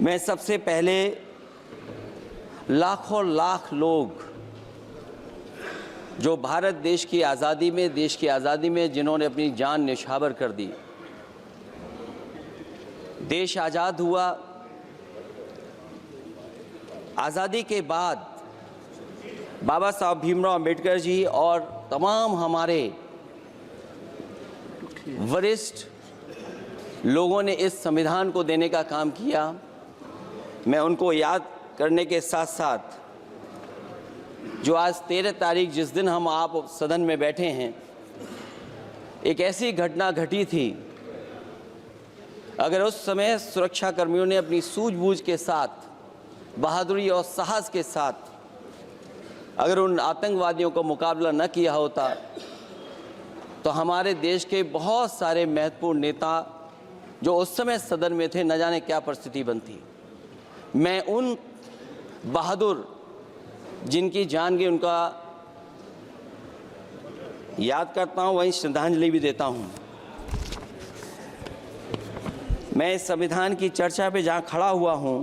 मैं सबसे पहले लाखों लाख लोग जो भारत देश की आज़ादी में जिन्होंने अपनी जान न्यौछावर कर दी, देश आज़ाद हुआ। आज़ादी के बाद बाबा साहब भीमराव अंबेडकर जी और तमाम हमारे वरिष्ठ लोगों ने इस संविधान को देने का काम किया। मैं उनको याद करने के साथ साथ जो आज 13 तारीख जिस दिन हम आप सदन में बैठे हैं, एक ऐसी घटना घटी थी, अगर उस समय सुरक्षा कर्मियों ने अपनी सूझबूझ के साथ, बहादुरी और साहस के साथ अगर उन आतंकवादियों को मुकाबला न किया होता तो हमारे देश के बहुत सारे महत्वपूर्ण नेता जो उस समय सदन में थे, न जाने क्या परिस्थिति बनती। मैं उन बहादुर जिनकी जान गई उनका याद करता हूं, वहीं श्रद्धांजलि भी देता हूं। मैं इस संविधान की चर्चा पे जहां खड़ा हुआ हूं,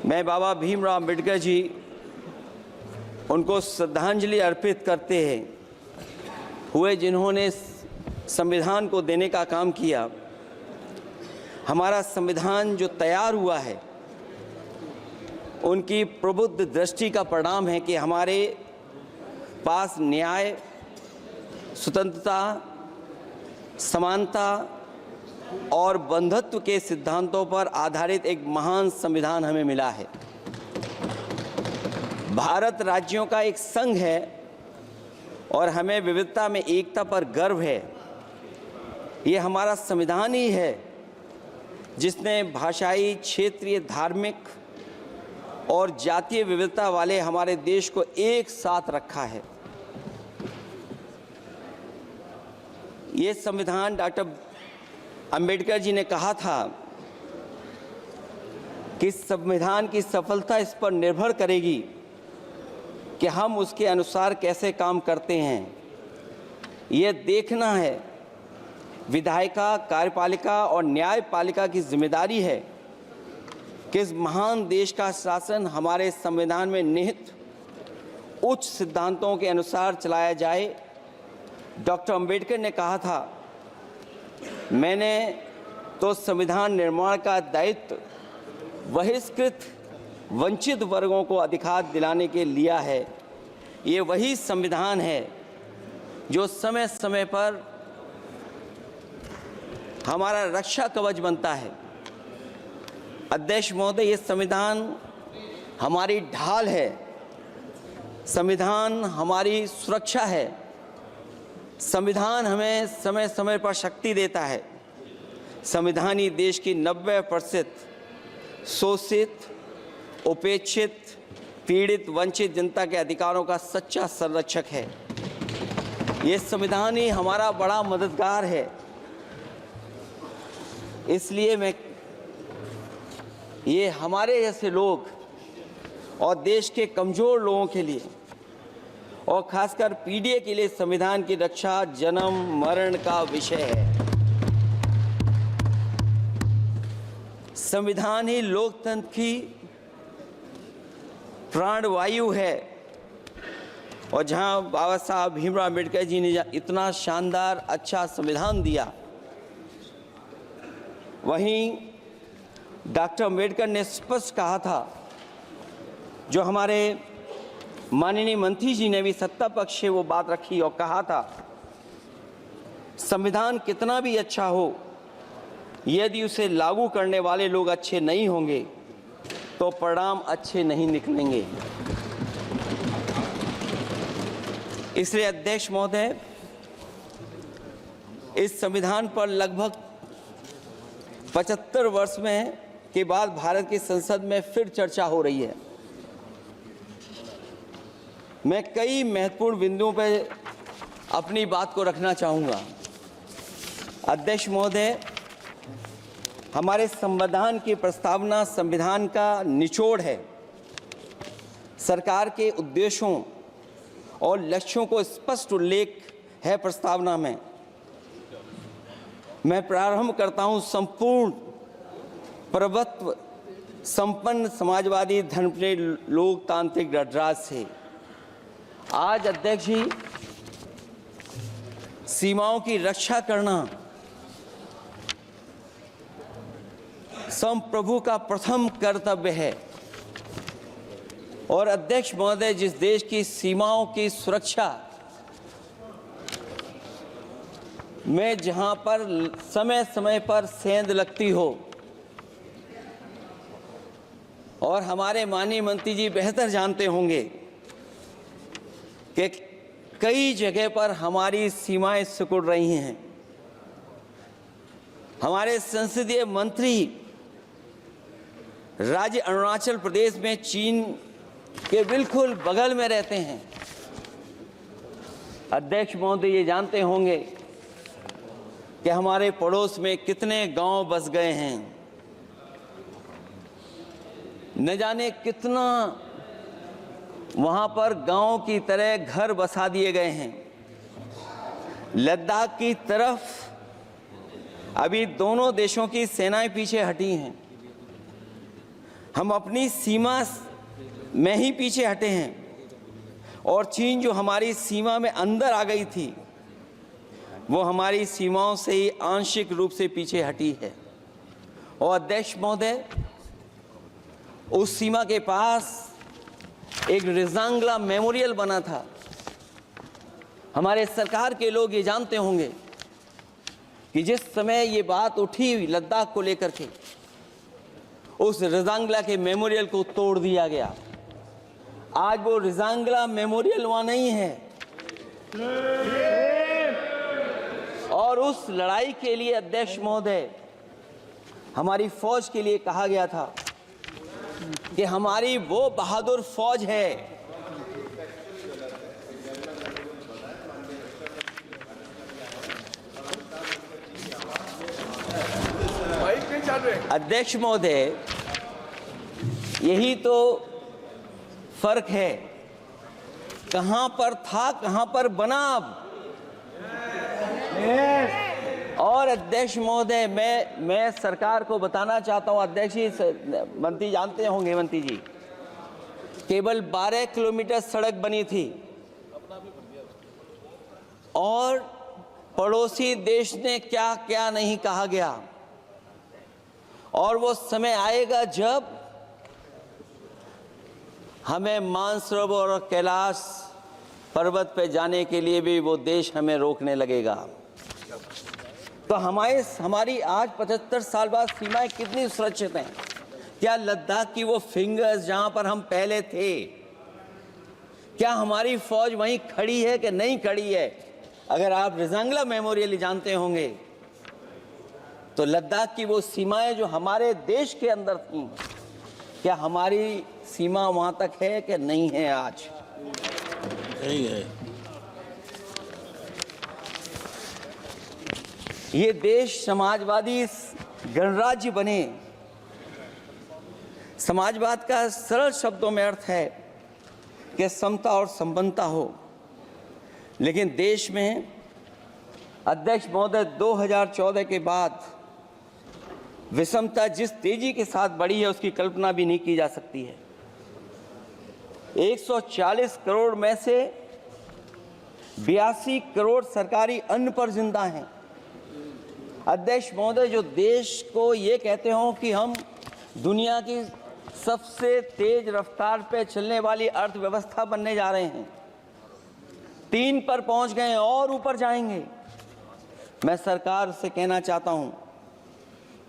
मैं बाबा भीमराव अंबेडकर जी उनको श्रद्धांजलि अर्पित करते हुए जिन्होंने संविधान को देने का काम किया। हमारा संविधान जो तैयार हुआ है, उनकी प्रबुद्ध दृष्टि का परिणाम है कि हमारे पास न्याय, स्वतंत्रता, समानता और बंधुत्व के सिद्धांतों पर आधारित एक महान संविधान हमें मिला है। भारत राज्यों का एक संघ है और हमें विविधता में एकता पर गर्व है। ये हमारा संविधान ही है जिसने भाषाई, क्षेत्रीय, धार्मिक और जातीय विविधता वाले हमारे देश को एक साथ रखा है। ये संविधान डॉक्टर अंबेडकर जी ने कहा था कि संविधान की सफलता इस पर निर्भर करेगी कि हम उसके अनुसार कैसे काम करते हैं। ये देखना है, विधायिका, कार्यपालिका और न्यायपालिका की जिम्मेदारी है कि इस महान देश का शासन हमारे संविधान में निहित उच्च सिद्धांतों के अनुसार चलाया जाए। डॉक्टर अंबेडकर ने कहा था, मैंने तो संविधान निर्माण का दायित्व बहिष्कृत वंचित वर्गों को अधिकार दिलाने के लिया है। ये वही संविधान है जो समय समय पर हमारा रक्षा कवच बनता है। अध्यक्ष महोदय, ये संविधान हमारी ढाल है, संविधान हमारी सुरक्षा है, संविधान हमें समय समय पर शक्ति देता है। संविधान ही देश की 90% शोषित, उपेक्षित, पीड़ित, वंचित जनता के अधिकारों का सच्चा संरक्षक है। ये संविधान ही हमारा बड़ा मददगार है। इसलिए ये हमारे जैसे लोग और देश के कमज़ोर लोगों के लिए और खासकर पीढ़ी के लिए संविधान की रक्षा जन्म मरण का विषय है। संविधान ही लोकतंत्र की प्राणवायु है और जहां बाबा साहब भीमराव अंबेडकर जी ने इतना शानदार अच्छा संविधान दिया, वहीं डॉक्टर अंबेडकर ने स्पष्ट कहा था, जो हमारे माननीय मंत्री जी ने भी सत्ता पक्ष से वो बात रखी और कहा था, संविधान कितना भी अच्छा हो, यदि उसे लागू करने वाले लोग अच्छे नहीं होंगे तो परिणाम अच्छे नहीं निकलेंगे। इसलिए अध्यक्ष महोदय, इस संविधान पर लगभग 75 वर्ष में के बाद भारत की संसद में फिर चर्चा हो रही है। मैं कई महत्वपूर्ण बिंदुओं पर अपनी बात को रखना चाहूँगा। अध्यक्ष महोदय, हमारे संविधान की प्रस्तावना संविधान का निचोड़ है। सरकार के उद्देश्यों और लक्ष्यों को स्पष्ट उल्लेख है प्रस्तावना में। मैं प्रारंभ करता हूं संपूर्ण प्रभुत्व संपन्न समाजवादी धर्मप्रिय लोकतांत्रिक गणराज्य से आज अध्यक्ष जी सीमाओं की रक्षा करना संप्रभु का प्रथम कर्तव्य है। और अध्यक्ष महोदय, जिस देश की सीमाओं की सुरक्षा में जहां पर समय समय पर सेंध लगती हो, और हमारे माननीय मंत्री जी बेहतर जानते होंगे कि कई जगह पर हमारी सीमाएं सिकुड़ रही हैं। हमारे संसदीय मंत्री राज्य अरुणाचल प्रदेश में चीन के बिल्कुल बगल में रहते हैं। अध्यक्ष महोदय ये जानते होंगे कि हमारे पड़ोस में कितने गांव बस गए हैं, न जाने कितना वहां पर गांव की तरह घर बसा दिए गए हैं। लद्दाख की तरफ अभी दोनों देशों की सेनाएं पीछे हटी हैं। हम अपनी सीमा में ही पीछे हटे हैं, और चीन जो हमारी सीमा में अंदर आ गई थी वो हमारी सीमाओं से ही आंशिक रूप से पीछे हटी है। और अध्यक्ष महोदय, उस सीमा के पास एक रिजांगला मेमोरियल बना था। हमारे सरकार के लोग ये जानते होंगे कि जिस समय ये बात उठी लद्दाख को लेकर के, उस रिजांगला के मेमोरियल को तोड़ दिया गया। आज वो रिजांगला मेमोरियल वहां नहीं है। और उस लड़ाई के लिए अध्यक्ष महोदय हमारी फौज के लिए कहा गया था कि हमारी वो बहादुर फौज है अध्यक्ष महोदय, यही तो फर्क है। कहां पर था, कहां पर बना अब। और अध्यक्ष महोदय, मैं सरकार को बताना चाहता हूं, अध्यक्ष जी मंत्री जानते होंगे, मंत्री जी केवल 12 किलोमीटर सड़क बनी थी और पड़ोसी देश ने क्या क्या नहीं कहा गया। और वो समय आएगा जब हमें मानसरोवर और कैलाश पर्वत पे जाने के लिए भी वो देश हमें रोकने लगेगा। तो हमारी आज 75 साल बाद सीमाएं कितनी सुरक्षित हैं। क्या लद्दाख की वो फिंगर्स जहां पर हम पहले थे, क्या हमारी फौज वहीं खड़ी है कि नहीं खड़ी है? अगर आप रिजांगला मेमोरियल जानते होंगे तो लद्दाख की वो सीमाएं जो हमारे देश के अंदर थी, क्या हमारी सीमा वहां तक है कि नहीं है? आज नहीं है। ये देश समाजवादी गणराज्य बने। समाजवाद का सरल शब्दों में अर्थ है कि समता और संपन्नता हो। लेकिन देश में अध्यक्ष महोदय 2014 के बाद विषमता जिस तेजी के साथ बढ़ी है उसकी कल्पना भी नहीं की जा सकती है। 140 करोड़ में से 82 करोड़ सरकारी अन्न पर जिंदा हैं। अध्यक्ष महोदय, जो देश को ये कहते हो कि हम दुनिया की सबसे तेज रफ्तार पे चलने वाली अर्थव्यवस्था बनने जा रहे हैं, 3 पर पहुंच गए और ऊपर जाएंगे। मैं सरकार से कहना चाहता हूं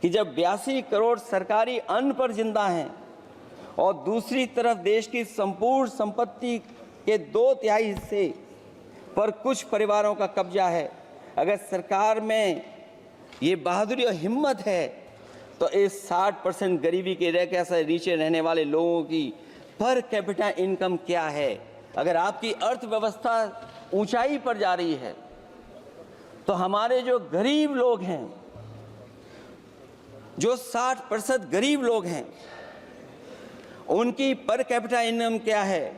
कि जब 82 करोड़ सरकारी अन्न पर जिंदा हैं और दूसरी तरफ देश की संपूर्ण संपत्ति के 2/3 हिस्से पर कुछ परिवारों का कब्जा है, अगर सरकार में ये बहादुरी और हिम्मत है तो इस 60% गरीबी के रेखा से नीचे रहने वाले लोगों की पर कैपिटा इनकम क्या है? अगर आपकी अर्थव्यवस्था ऊंचाई पर जा रही है तो हमारे जो गरीब लोग हैं, जो 60% गरीब लोग हैं, उनकी पर कैपिटा इनकम क्या है?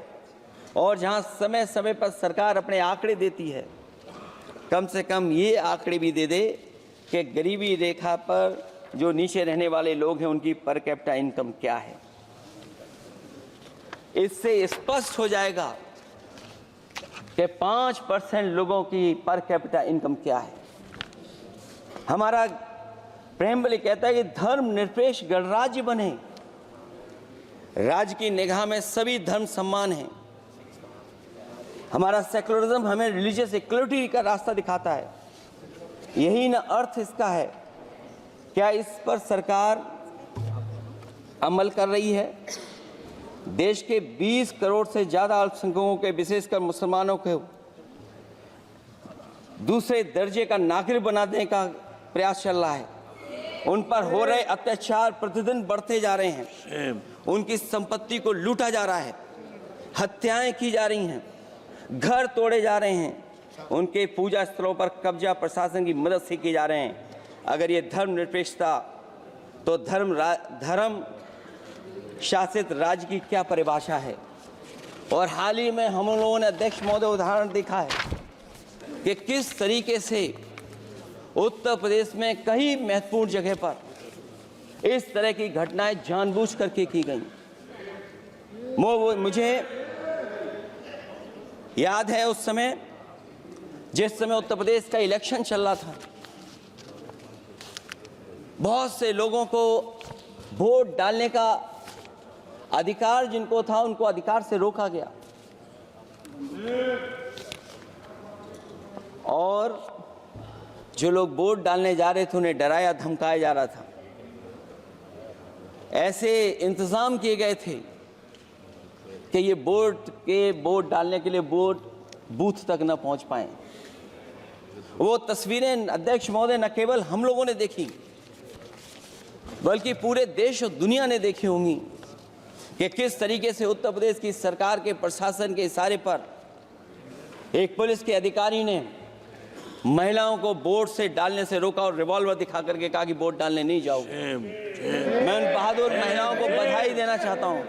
और जहां समय समय पर सरकार अपने आंकड़े देती है, कम से कम ये आंकड़े भी दे दे कि गरीबी रेखा पर जो नीचे रहने वाले लोग हैं उनकी पर कैपिटा इनकम क्या है। इससे स्पष्ट हो जाएगा कि 5% लोगों की पर कैपिटा इनकम क्या है। हमारा प्रेमबली कहता है कि धर्मनिरपेक्ष गणराज्य बने, राज्य की निगाह में सभी धर्म समान हैं। हमारा सेकुलरिज्म हमें रिलीजियस इक्वलिटी का रास्ता दिखाता है। यही ना अर्थ इसका है। क्या इस पर सरकार अमल कर रही है? देश के 20 करोड़ से ज़्यादा अल्पसंख्यकों के, विशेषकर मुसलमानों को दूसरे दर्जे का नागरिक बना देने का प्रयास चल रहा है। उन पर हो रहे अत्याचार प्रतिदिन बढ़ते जा रहे हैं। उनकी संपत्ति को लूटा जा रहा है, हत्याएं की जा रही हैं, घर तोड़े जा रहे हैं, उनके पूजा स्थलों पर कब्जा प्रशासन की मदद से किए जा रहे हैं। अगर ये धर्मनिरपेक्षता, तो धर्म शासित राज्य की क्या परिभाषा है? और हाल ही में हम लोगों ने अध्यक्ष महोदय उदाहरण देखा है कि किस तरीके से उत्तर प्रदेश में कई महत्वपूर्ण जगह पर इस तरह की घटनाएं जानबूझ करके की गई। मुझे याद है उस समय, जिस समय उत्तर प्रदेश का इलेक्शन चल रहा था, बहुत से लोगों को वोट डालने का अधिकार जिनको था, उनको अधिकार से रोका गया और जो लोग वोट डालने जा रहे थे उन्हें डराया धमकाया जा रहा था। ऐसे इंतजाम किए गए थे कि ये वोट डालने के लिए वोट बूथ तक न पहुंच पाए। वो तस्वीरें अध्यक्ष महोदय न केवल हम लोगों ने देखी, बल्कि पूरे देश और दुनिया ने देखी होंगी कि किस तरीके से उत्तर प्रदेश की सरकार के प्रशासन के इशारे पर एक पुलिस के अधिकारी ने महिलाओं को वोट से डालने से रोका और रिवॉल्वर दिखा करके कहा कि वोट डालने नहीं जाओगे। मैं उन बहादुर महिलाओं को बधाई देना चाहता हूं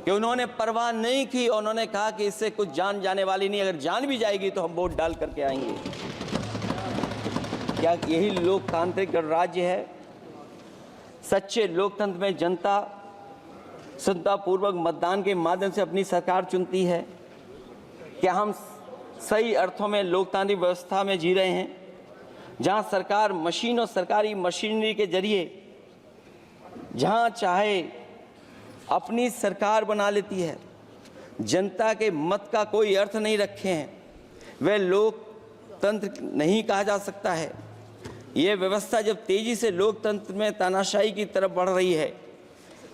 कि उन्होंने परवाह नहीं की और उन्होंने कहा कि इससे कुछ जान जाने वाली नहीं, अगर जान भी जाएगी तो हम वोट डाल करके आएंगे। क्या यही लोकतांत्रिक गणराज्य है? सच्चे लोकतंत्र में जनता श्रद्धापूर्वक मतदान के माध्यम से अपनी सरकार चुनती है। क्या हम सही अर्थों में लोकतांत्रिक व्यवस्था में जी रहे हैं, जहां सरकार मशीन और सरकारी मशीनरी के जरिए जहां चाहे अपनी सरकार बना लेती है, जनता के मत का कोई अर्थ नहीं रखे हैं, वह लोकतंत्र नहीं कहा जा सकता है। यह व्यवस्था जब तेजी से लोकतंत्र में तानाशाही की तरफ बढ़ रही है,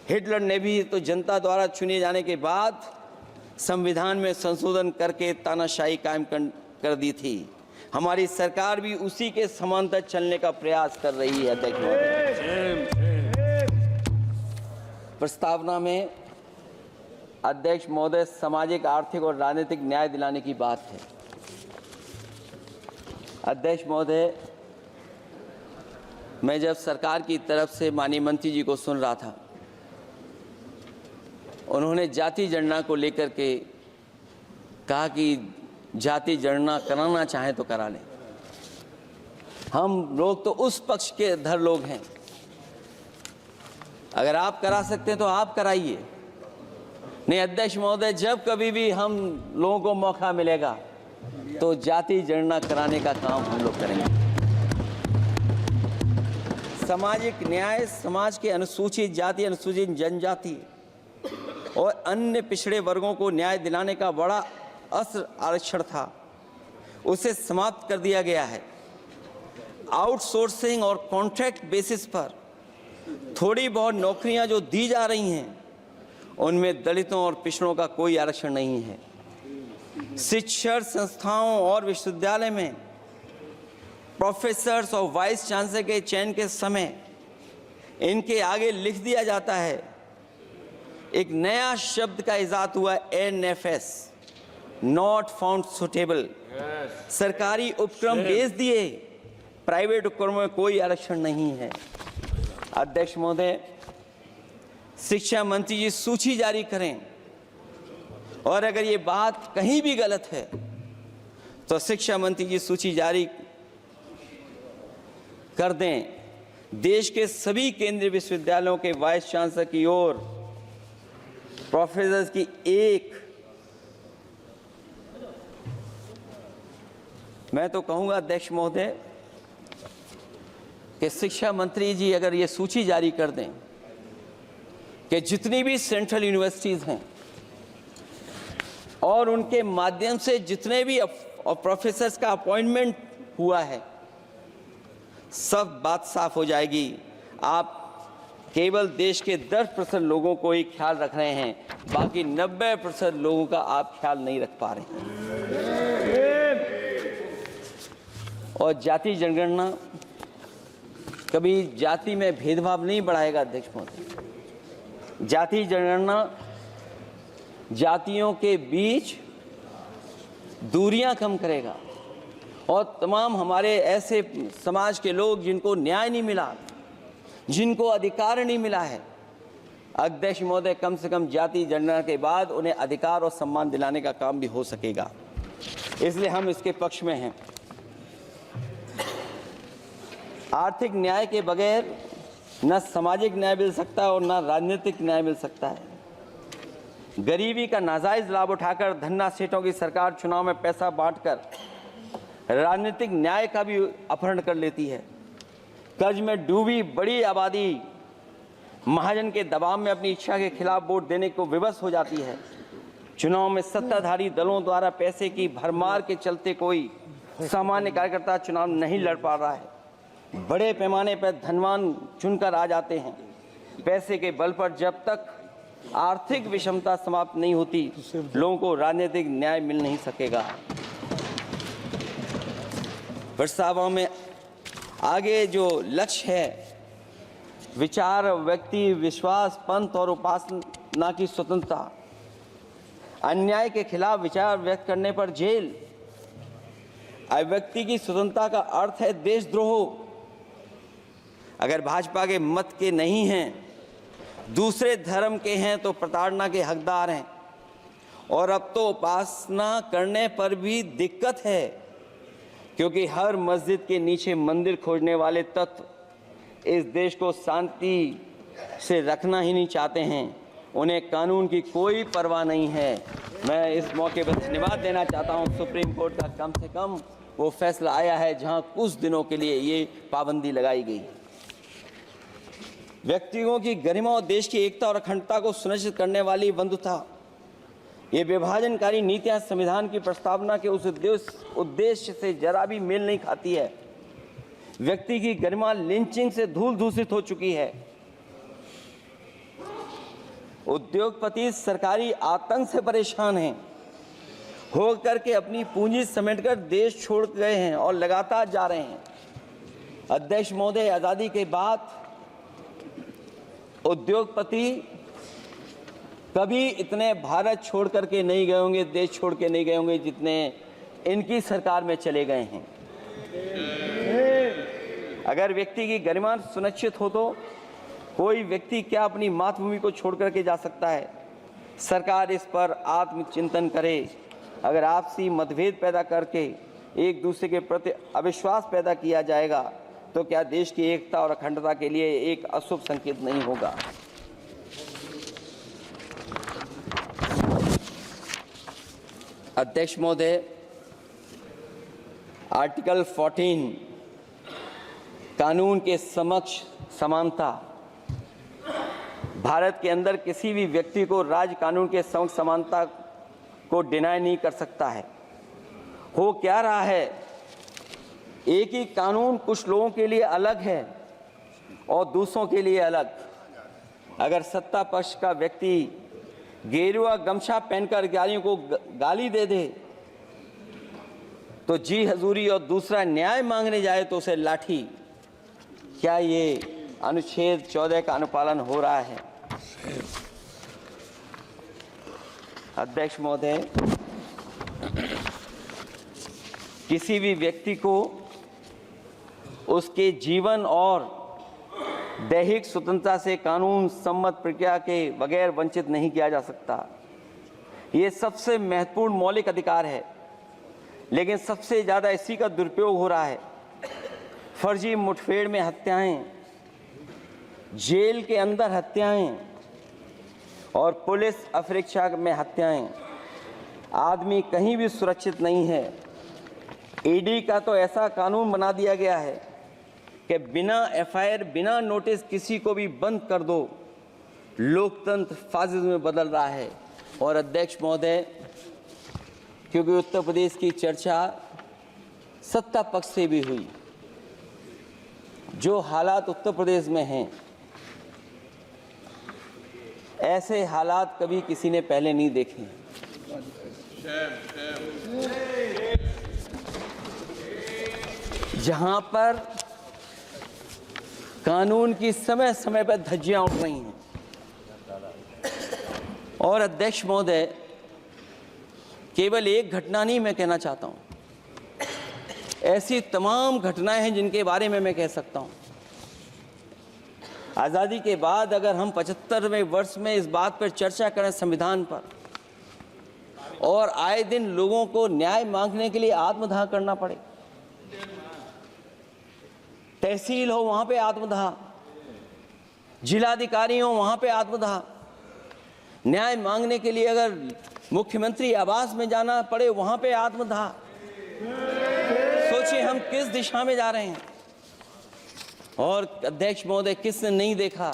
हिटलर ने भी तो जनता द्वारा चुने जाने के बाद संविधान में संशोधन करके तानाशाही कायम कर दी थी। हमारी सरकार भी उसी के समांतर चलने का प्रयास कर रही है। अध्यक्ष महोदय, प्रस्तावना में अध्यक्ष महोदय सामाजिक, आर्थिक और राजनीतिक न्याय दिलाने की बात है। अध्यक्ष महोदय, मैं जब सरकार की तरफ से माननीय मंत्री जी को सुन रहा था, उन्होंने जाति जनगणना को लेकर के कहा कि जाति जनगणना कराना चाहें तो करा लें। हम लोग तो उस पक्ष के धर लोग हैं, अगर आप करा सकते हैं तो आप कराइए। नहीं अध्यक्ष महोदय, जब कभी भी हम लोगों को मौका मिलेगा तो जाति जनगणना कराने का काम हम लोग करेंगे। सामाजिक न्याय समाज के अनुसूचित जाति, अनुसूचित जनजाति और अन्य पिछड़े वर्गों को न्याय दिलाने का बड़ा असर आरक्षण था, उसे समाप्त कर दिया गया है। आउटसोर्सिंग और कॉन्ट्रैक्ट बेसिस पर थोड़ी बहुत नौकरियां जो दी जा रही हैं, उनमें दलितों और पिछड़ों का कोई आरक्षण नहीं है। शिक्षण संस्थाओं और विश्वविद्यालय में प्रोफेसर्स और वाइस चांसलर के चयन के समय इनके आगे लिख दिया जाता है, एक नया शब्द का इजाद हुआ, NFS, नॉट फाउंड सुटेबल। सरकारी उपक्रम भेज दिए, प्राइवेट उपक्रमों में कोई आरक्षण नहीं है। अध्यक्ष महोदय, शिक्षा मंत्री जी सूची जारी करें, और अगर ये बात कहीं भी गलत है तो शिक्षा मंत्री जी सूची जारी कर दें देश के सभी केंद्रीय विश्वविद्यालयों के वाइस चांसलर की ओर प्रोफेसर की एक, मैं तो कहूंगा अध्यक्ष महोदय कि शिक्षा मंत्री जी अगर ये सूची जारी कर दें कि जितनी भी सेंट्रल यूनिवर्सिटीज़ हैं और उनके माध्यम से जितने भी प्रोफेसर्स का अपॉइंटमेंट हुआ है, सब बात साफ हो जाएगी। आप केवल देश के 10% लोगों को ही ख्याल रख रहे हैं, बाकी 90% लोगों का आप ख्याल नहीं रख पा रहे हैं। और जाति जनगणना कभी जाति में भेदभाव नहीं बढ़ाएगा अध्यक्ष महोदय। जाति जनगणना जातियों के बीच दूरियां कम करेगा और तमाम हमारे ऐसे समाज के लोग जिनको न्याय नहीं मिला, जिनको अधिकार नहीं मिला है, अध्यक्ष महोदय कम से कम जाति जनगणना के बाद उन्हें अधिकार और सम्मान दिलाने का काम भी हो सकेगा। इसलिए हम इसके पक्ष में हैं। आर्थिक न्याय के बगैर न सामाजिक न्याय मिल सकता है और न राजनीतिक न्याय मिल सकता है। गरीबी का नाजायज लाभ उठाकर धन्ना सेठों की सरकार चुनाव में पैसा बांटकर राजनीतिक न्याय का भी अपहरण कर लेती है। कर्ज में डूबी बड़ी आबादी महाजन के दबाव में अपनी इच्छा के खिलाफ वोट देने को विवश हो जाती है। चुनाव में सत्ताधारी दलों द्वारा पैसे की भरमार के चलते कोई सामान्य कार्यकर्ता चुनाव नहीं लड़ पा रहा है। बड़े पैमाने पर धनवान चुनकर आ जाते हैं। पैसे के बल पर जब तक आर्थिक विषमता समाप्त नहीं होती, लोगों को राजनीतिक न्याय मिल नहीं सकेगा। प्रस्तावों में आगे जो लक्ष्य है, विचार, व्यक्ति, विश्वास, पंथ और उपासना की स्वतंत्रता, अन्याय के खिलाफ विचार व्यक्त करने पर जेल, अभिव्यक्ति की स्वतंत्रता का अर्थ है देशद्रोह। अगर भाजपा के मत के नहीं हैं, दूसरे धर्म के हैं तो प्रताड़ना के हकदार हैं। और अब तो उपासना करने पर भी दिक्कत है, क्योंकि हर मस्जिद के नीचे मंदिर खोजने वाले तत्व इस देश को शांति से रखना ही नहीं चाहते हैं। उन्हें कानून की कोई परवाह नहीं है। मैं इस मौके पर धन्यवाद देना चाहता हूं। सुप्रीम कोर्ट का कम से कम वो फैसला आया है जहां कुछ दिनों के लिए ये पाबंदी लगाई गई। व्यक्तियों की गरिमा और देश की एकता और अखंडता को सुनिश्चित करने वाली बंधुता, ये विभाजनकारी नीतियां संविधान की प्रस्तावना के उस उद्देश्य से जरा भी मेल नहीं खाती है। व्यक्ति की गरिमा लिंचिंग से धूल दूषित हो चुकी है। उद्योगपति सरकारी आतंक से परेशान हैं, हो करके अपनी पूंजी समेटकर देश छोड़ गए हैं और लगातार जा रहे हैं। अध्यक्ष महोदय, आज़ादी के बाद उद्योगपति कभी इतने भारत छोड़ करके नहीं गए होंगे, देश छोड़ के नहीं गए होंगे जितने इनकी सरकार में चले गए हैं। अगर व्यक्ति की गरिमा सुनिश्चित हो तो कोई व्यक्ति क्या अपनी मातृभूमि को छोड़ करके जा सकता है? सरकार इस पर आत्मचिंतन करे। अगर आपसी मतभेद पैदा करके एक दूसरे के प्रति अविश्वास पैदा किया जाएगा तो क्या देश की एकता और अखंडता के लिए एक अशुभ संकेत नहीं होगा? अध्यक्ष महोदय, आर्टिकल 14 कानून के समक्ष समानता, भारत के अंदर किसी भी व्यक्ति को राज्य कानून के समक्ष समानता को डिनाई नहीं कर सकता है। हो क्या रहा है, एक ही कानून कुछ लोगों के लिए अलग है और दूसरों के लिए अलग। अगर सत्ता पक्ष का व्यक्ति गेरुआ गमछा पहनकर अधिकारियों को गाली दे दे तो जी हजूरी और दूसरा न्याय मांगने जाए तो उसे लाठी, क्या ये अनुच्छेद 14 का अनुपालन हो रहा है? अध्यक्ष महोदय, किसी भी व्यक्ति को उसके जीवन और दैहिक स्वतंत्रता से कानून सम्मत प्रक्रिया के बगैर वंचित नहीं किया जा सकता। ये सबसे महत्वपूर्ण मौलिक अधिकार है, लेकिन सबसे ज़्यादा इसी का दुरुपयोग हो रहा है। फर्जी मुठभेड़ में हत्याएं, जेल के अंदर हत्याएं और पुलिस अफरीक्षा में हत्याएं, आदमी कहीं भी सुरक्षित नहीं है। ईडी का तो ऐसा कानून बना दिया गया है कि बिना एफआईआर, बिना नोटिस किसी को भी बंद कर दो। लोकतंत्र फासिज्म में बदल रहा है। और अध्यक्ष महोदय, क्योंकि उत्तर प्रदेश की चर्चा सत्ता पक्ष से भी हुई, जो हालात उत्तर प्रदेश में हैं, ऐसे हालात कभी किसी ने पहले नहीं देखे। जहां पर कानून की समय समय पर धज्जियां उठ रही हैं। और अध्यक्ष महोदय, केवल एक घटना नहीं मैं कहना चाहता हूं, ऐसी तमाम घटनाएं हैं जिनके बारे में मैं कह सकता हूं। आज़ादी के बाद अगर हम 75वें वर्ष में इस बात पर चर्चा करें संविधान पर, और आए दिन लोगों को न्याय मांगने के लिए आत्मदाह करना पड़े, तहसील हो वहां पे आत्मदाह, जिलाधिकारी हो वहां पे आत्मदाह, न्याय मांगने के लिए अगर मुख्यमंत्री आवास में जाना पड़े वहां पे आत्मदाह। सोचिए हम किस दिशा में जा रहे हैं। और अध्यक्ष महोदय, किसने नहीं देखा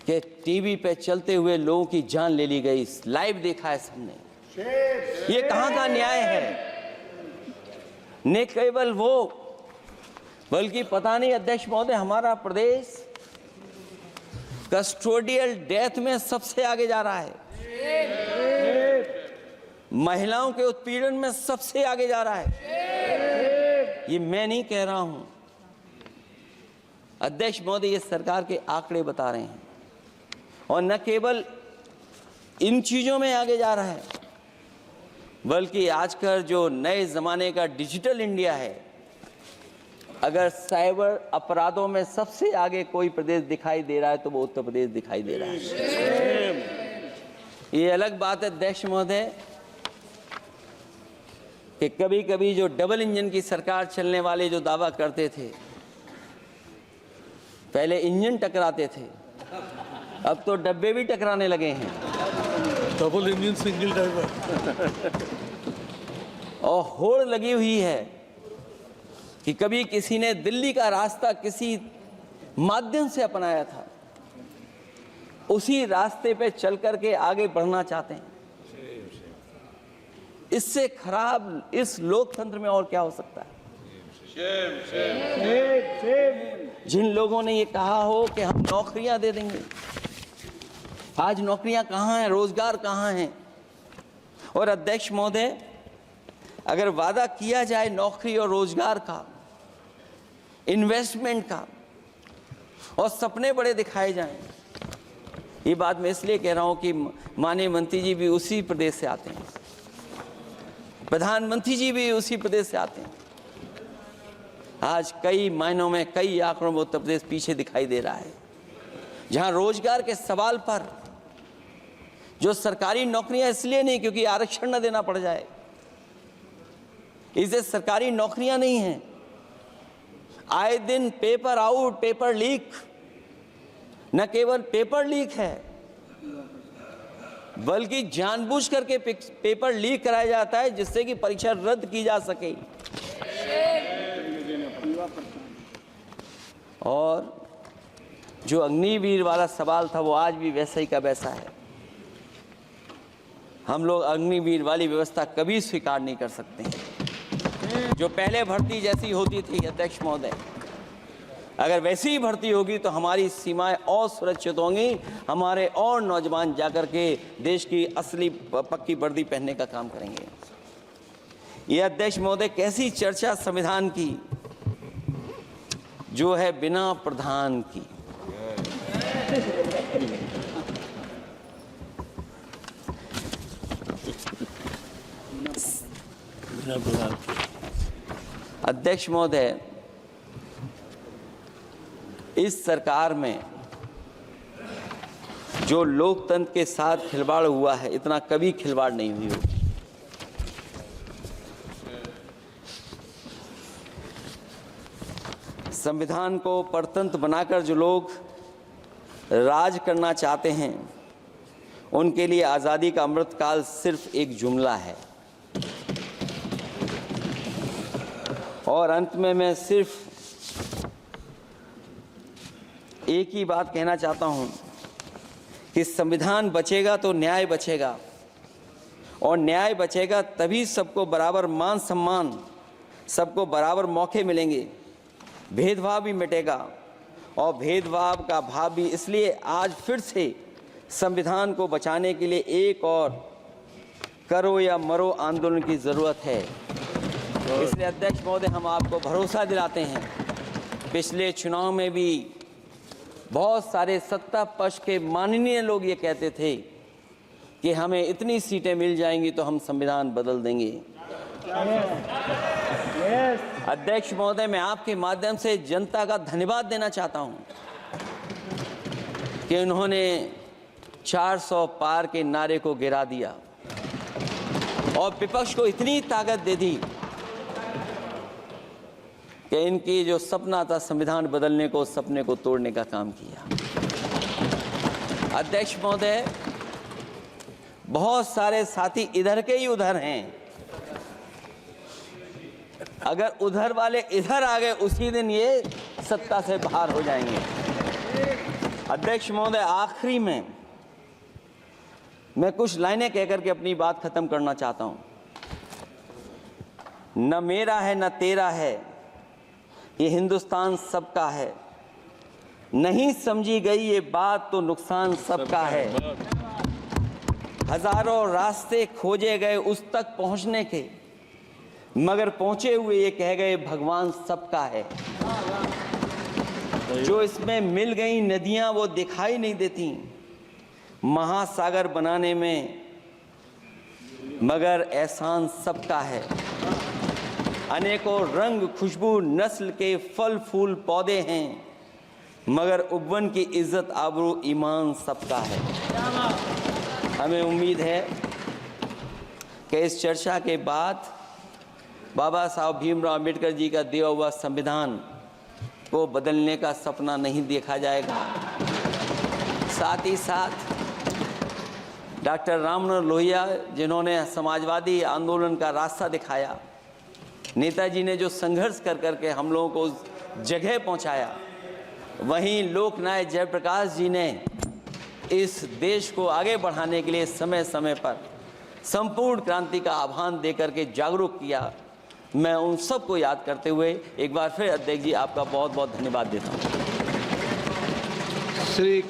कि टीवी पे चलते हुए लोगों की जान ले ली गई? लाइव देखा है सबने। ये कहां का न्याय है? न केवल वो, बल्कि पता नहीं अध्यक्ष महोदय, हमारा प्रदेश कस्टोडियल डेथ में सबसे आगे जा रहा है, महिलाओं के उत्पीड़न में सबसे आगे जा रहा है। ये मैं नहीं कह रहा हूं, अध्यक्ष महोदय, ये सरकार के आंकड़े बता रहे हैं। और न केवल इन चीजों में आगे जा रहा है, बल्कि आजकल जो नए जमाने का डिजिटल इंडिया है, अगर साइबर अपराधों में सबसे आगे कोई प्रदेश दिखाई दे रहा है तो वो उत्तर प्रदेश दिखाई दे रहा है। ये अलग बात है अध्यक्ष महोदय कि कभी कभी जो डबल इंजन की सरकार चलने वाले जो दावा करते थे, पहले इंजन टकराते थे, अब तो डब्बे भी टकराने लगे हैं। Double engine single driver. और होड़ लगी हुई है कि कभी किसी ने दिल्ली का रास्ता किसी माध्यम से अपनाया था, उसी रास्ते पे चल करके आगे बढ़ना चाहते हैं। इससे खराब इस लोकतंत्र में और क्या हो सकता है? जिन लोगों ने ये कहा हो कि हम नौकरियां दे देंगे, आज नौकरियां कहां हैं? रोजगार कहां हैं? और अध्यक्ष महोदय, अगर वादा किया जाए नौकरी और रोजगार का, इन्वेस्टमेंट का, और सपने बड़े दिखाए जाएं, ये बात मैं इसलिए कह रहा हूं कि माननीय मंत्री जी भी उसी प्रदेश से आते हैं, प्रधानमंत्री जी भी उसी प्रदेश से आते हैं। आज कई मायनों में, कई आंकड़ों में उत्तर प्रदेश पीछे दिखाई दे रहा है। जहां रोजगार के सवाल पर, जो सरकारी नौकरियां इसलिए नहीं क्योंकि आरक्षण न देना पड़ जाए, इसे सरकारी नौकरियां नहीं हैं। आए दिन पेपर आउट, पेपर लीक, न केवल पेपर लीक है बल्कि जानबूझ करके पेपर लीक कराया जाता है जिससे कि परीक्षा रद्द की जा सके। और जो अग्निवीर वाला सवाल था वो आज भी वैसा ही का वैसा है। हम लोग अग्निवीर वाली व्यवस्था कभी स्वीकार नहीं कर सकते हैं। जो पहले भर्ती जैसी होती थी अध्यक्ष महोदय, अगर वैसी ही भर्ती होगी तो हमारी सीमाएं और सुरक्षित होंगी, हमारे और नौजवान जाकर के देश की असली पक्की वर्दी पहनने का काम करेंगे। ये अध्यक्ष महोदय कैसी चर्चा संविधान की जो है बिना प्रधान की। अध्यक्ष महोदय, इस सरकार में जो लोकतंत्र के साथ खिलवाड़ हुआ है, इतना कभी खिलवाड़ नहीं हुई होगी। संविधान को परतंत्र बनाकर जो लोग राज करना चाहते हैं, उनके लिए आज़ादी का अमृतकाल सिर्फ एक जुमला है। और अंत में मैं सिर्फ एक ही बात कहना चाहता हूं कि संविधान बचेगा तो न्याय बचेगा, और न्याय बचेगा तभी सबको बराबर मान सम्मान, सबको बराबर मौके मिलेंगे, भेदभाव भी मिटेगा। और भेदभाव का भाव भी इसलिए आज फिर से संविधान को बचाने के लिए एक और करो या मरो आंदोलन की ज़रूरत है। इसलिए अध्यक्ष महोदय, हम आपको भरोसा दिलाते हैं, पिछले चुनाव में भी बहुत सारे सत्ता पक्ष के माननीय लोग ये कहते थे कि हमें इतनी सीटें मिल जाएंगी तो हम संविधान बदल देंगे। अध्यक्ष महोदय, मैं आपके माध्यम से जनता का धन्यवाद देना चाहता हूं कि उन्होंने 400 पार के नारे को गिरा दिया और विपक्ष को इतनी ताकत दे दी कि इनकी जो सपना था संविधान बदलने को, उस सपने को तोड़ने का काम किया। अध्यक्ष महोदय, बहुत सारे साथी इधर के ही उधर हैं, अगर उधर वाले इधर आ गए उसी दिन ये सत्ता से बाहर हो जाएंगे। अध्यक्ष महोदय, आखिरी में मैं कुछ लाइनें कहकर के अपनी बात खत्म करना चाहता हूं। न मेरा है न तेरा है, ये हिंदुस्तान सबका है। नहीं समझी गई ये बात तो नुकसान सबका है। हजारों रास्ते खोजे गए उस तक पहुंचने के, मगर पहुंचे हुए ये कह गए भगवान सबका है। जो इसमें मिल गई नदियां वो दिखाई नहीं देती महासागर बनाने में, मगर एहसान सबका है। अनेकों रंग खुशबू नस्ल के फल फूल पौधे हैं, मगर उपवन की इज्जत आबरू ईमान सबका है। हमें उम्मीद है कि इस चर्चा के बाद बाबा साहब भीमराव अम्बेडकर जी का दिया हुआ संविधान को बदलने का सपना नहीं देखा जाएगा। साथ ही साथ डॉक्टर राममनोहर लोहिया, जिन्होंने समाजवादी आंदोलन का रास्ता दिखाया, नेताजी ने जो संघर्ष कर करके हम लोगों को उस जगह पहुंचाया, वहीं लोकनायक जयप्रकाश जी ने इस देश को आगे बढ़ाने के लिए समय समय पर संपूर्ण क्रांति का आह्वान देकर के जागरूक किया। मैं उन सबको याद करते हुए एक बार फिर अध्यक्ष जी आपका बहुत बहुत धन्यवाद देता हूँ। श्री